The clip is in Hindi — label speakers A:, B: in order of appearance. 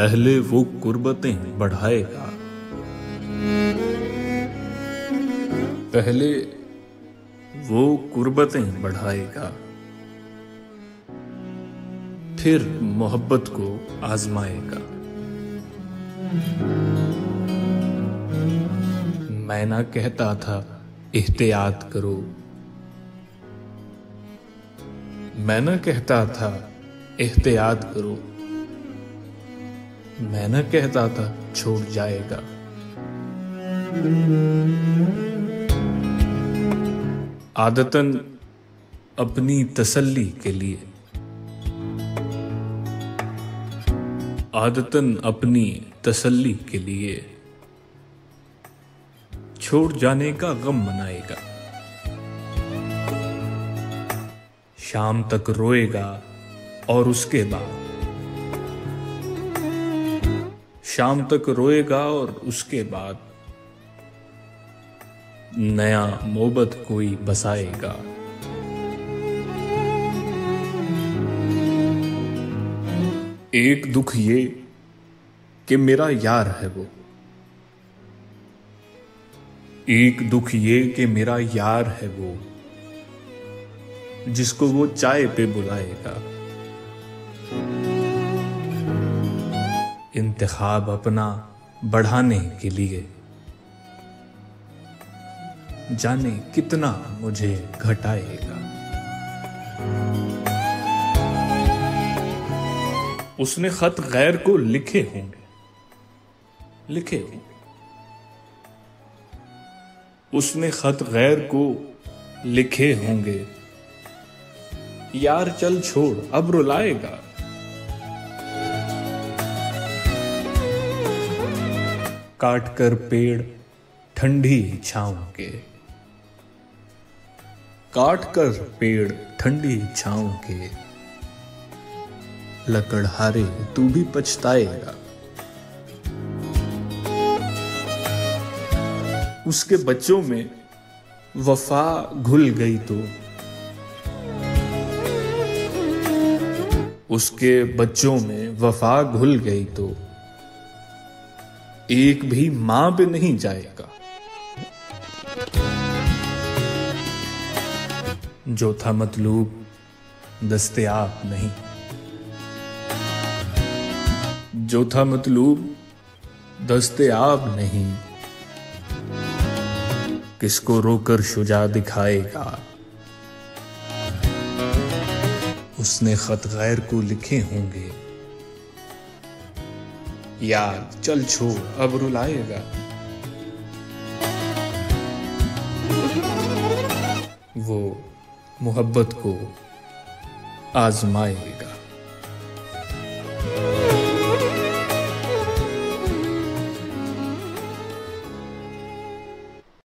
A: पहले वो कुर्बतें बढ़ाएगा, पहले वो कुर्बतें बढ़ाएगा, फिर मोहब्बत को आजमाएगा। मैं ना कहता था एहतियात करो, मैं ना कहता था एहतियात करो, मैं ना कहता था छोड़ जाएगा। आदतन अपनी तसल्ली के लिए, आदतन अपनी तसल्ली के लिए छोड़ जाने का गम मनाएगा। शाम तक रोएगा और उसके बाद, शाम तक रोएगा और उसके बाद नया मोहब्बत कोई बसाएगा। एक दुख ये कि मेरा यार है वो, एक दुख ये कि मेरा यार है वो, जिसको वो चाय पे बुलाएगा। इंतखाब अपना बढ़ाने के लिए जाने कितना मुझे घटाएगा। उसने खत गैर को लिखे होंगे, लिखे होंगे, उसने खत गैर को लिखे होंगे। यार चल छोड़ अब रुलाएगा। काट कर पेड़ ठंडी छांव के, काट कर पेड़ ठंडी छांव के, लकड़हारे तू भी पछताएगा। उसके बच्चों में वफा घुल गई तो, उसके बच्चों में वफा घुल गई तो एक भी मां पे नहीं जाएगा। जो था मतलूब दस्तयाब नहीं, जो था मतलूब दस्तयाब नहीं, किसको रोकर शुजा दिखाएगा। उसने खत गैर को लिखे होंगे। यार चल छोड़ अब रुलाएगा। वो मोहब्बत को आजमाएगा।